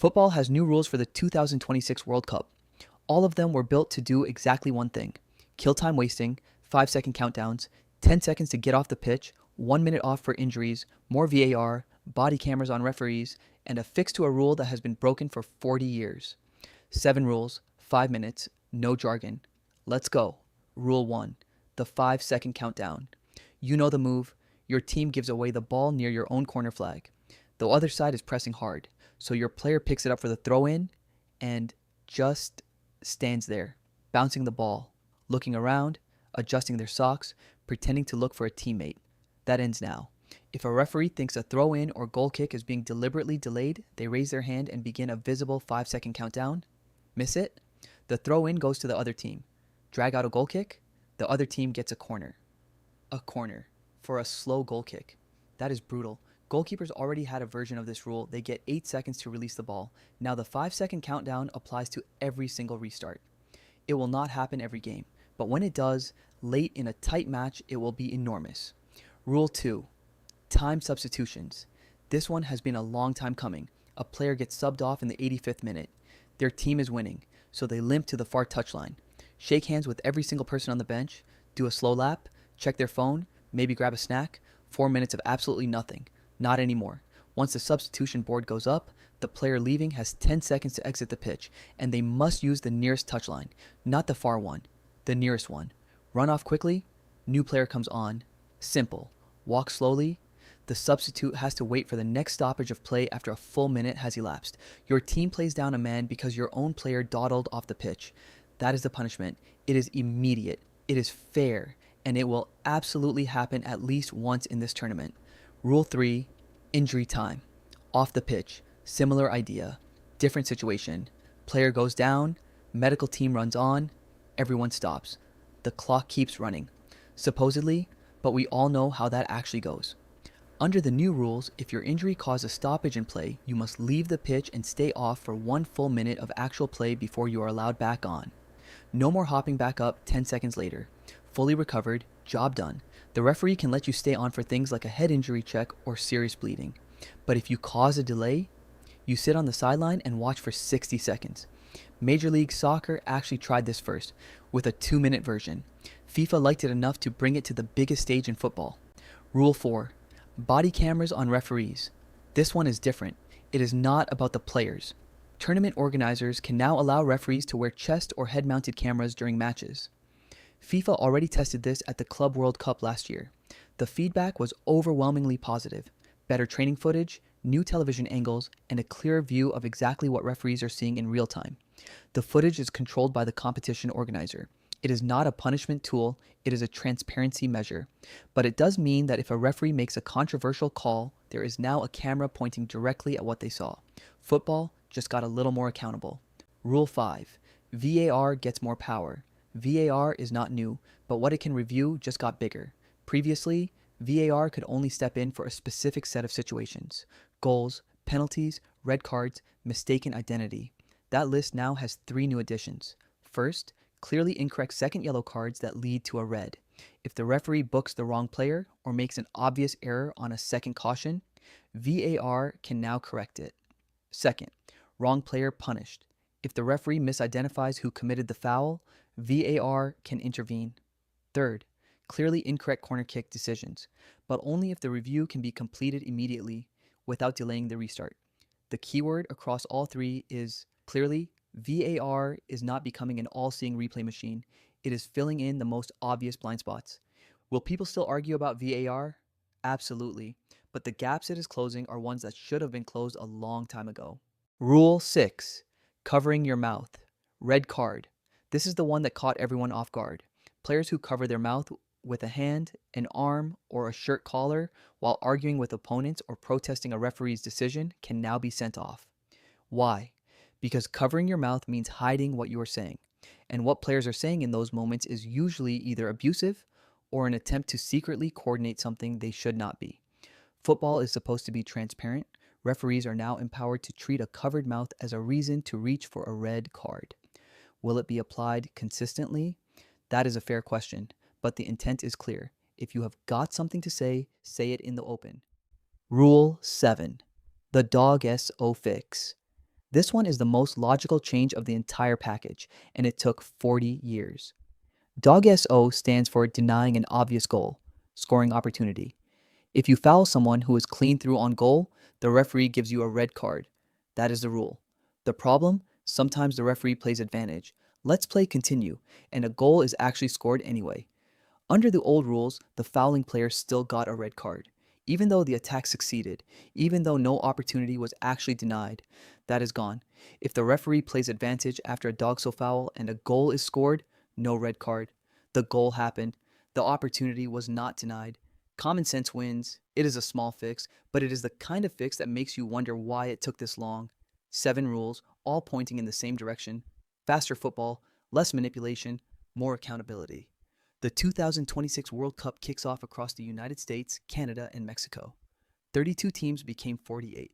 Football has new rules for the 2026 World Cup. All of them were built to do exactly one thing: kill time wasting, 5-second countdowns, 10 seconds to get off the pitch, 1 minute off for injuries, more VAR, body cameras on referees, and a fix to a rule that has been broken for 40 years. 7 rules, 5 minutes, no jargon. Let's go. Rule 1: the 5-second countdown. You know the move. Your team gives away the ball near your own corner flag. The other side is pressing hard, so your player picks it up for the throw in and just stands there, bouncing the ball, looking around, adjusting their socks, pretending to look for a teammate. That ends now. If a referee thinks a throw in or goal kick is being deliberately delayed, they raise their hand and begin a visible 5-second countdown. Miss it? The throw in goes to the other team. Drag out a goal kick? The other team gets a corner. A corner for a slow goal kick. That is brutal. Goalkeepers already had a version of this rule. They get 8 seconds to release the ball. Now the 5-second countdown applies to every single restart. It will not happen every game, but when it does, late in a tight match, it will be enormous. Rule 2: time substitutions. This one has been a long time coming. A player gets subbed off in the 85th minute. Their team is winning, so they limp to the far touchline, shake hands with every single person on the bench, do a slow lap, check their phone, maybe grab a snack. 4 minutes of absolutely nothing. Not anymore. Once the substitution board goes up, the player leaving has 10 seconds to exit the pitch, and they must use the nearest touchline, not the far one, the nearest one. Run off quickly, new player comes on. Simple. Walk slowly. The substitute has to wait for the next stoppage of play after a full minute has elapsed. Your team plays down a man because your own player dawdled off the pitch. That is the punishment. It is immediate. It is fair, and it will absolutely happen at least once in this tournament. Rule 3: injury time. Off the pitch. Similar idea. Different situation. Player goes down, medical team runs on, everyone stops. The clock keeps running. Supposedly, but we all know how that actually goes. Under the new rules, if your injury caused a stoppage in play, you must leave the pitch and stay off for 1 full minute of actual play before you are allowed back on. No more hopping back up 10 seconds later. Fully recovered, job done. The referee can let you stay on for things like a head injury check or serious bleeding. But if you cause a delay, you sit on the sideline and watch for 60 seconds. Major League Soccer actually tried this first, with a 2-minute version. FIFA liked it enough to bring it to the biggest stage in football. Rule 4: body cameras on referees. This one is different. It is not about the players. Tournament organizers can now allow referees to wear chest or head-mounted cameras during matches. FIFA already tested this at the Club World Cup last year. The feedback was overwhelmingly positive. Better training footage, new television angles, and a clearer view of exactly what referees are seeing in real time. The footage is controlled by the competition organizer. It is not a punishment tool, it is a transparency measure. But it does mean that if a referee makes a controversial call, there is now a camera pointing directly at what they saw. Football just got a little more accountable. Rule 5: VAR gets more power. VAR is not new, but what it can review just got bigger. Previously, VAR could only step in for a specific set of situations: goals, penalties, red cards, mistaken identity. That list now has 3 new additions. First, clearly incorrect second yellow cards that lead to a red. If the referee books the wrong player or makes an obvious error on a second caution, VAR can now correct it. Second, wrong player punished. If the referee misidentifies who committed the foul, VAR can intervene. Third, clearly incorrect corner kick decisions, but only if the review can be completed immediately without delaying the restart. The keyword across all 3 is clearly. VAR is not becoming an all-seeing replay machine. It is filling in the most obvious blind spots. Will people still argue about VAR? Absolutely, but the gaps it is closing are ones that should have been closed a long time ago. Rule 6: covering your mouth. Red card. This is the one that caught everyone off guard. Players who cover their mouth with a hand, an arm, or a shirt collar while arguing with opponents or protesting a referee's decision can now be sent off. Why? Because covering your mouth means hiding what you are saying. And what players are saying in those moments is usually either abusive or an attempt to secretly coordinate something they should not be. Football is supposed to be transparent. Referees are now empowered to treat a covered mouth as a reason to reach for a red card. Will it be applied consistently? That is a fair question, but the intent is clear. If you have got something to say it in the open. Rule 7: the dog SO fix. This one is the most logical change of the entire package, and it took 40 years. Dog SO stands for denying an obvious goal, scoring opportunity. If you foul someone who is clean through on goal, the referee gives you a red card. That is the rule. The problem? Sometimes the referee plays advantage. Let's play continue, and a goal is actually scored anyway. Under the old rules, the fouling player still got a red card, even though the attack succeeded, even though no opportunity was actually denied. That is gone. If the referee plays advantage after a dogso foul and a goal is scored, no red card. The goal happened. The opportunity was not denied. Common sense wins. It is a small fix, but it is the kind of fix that makes you wonder why it took this long. 7 rules, all pointing in the same direction. Faster football, less manipulation, more accountability. The 2026 World Cup kicks off across the United States, Canada, and Mexico. 32 teams became 48.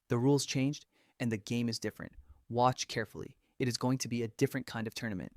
The rules changed, and the game is different. Watch carefully. It is going to be a different kind of tournament.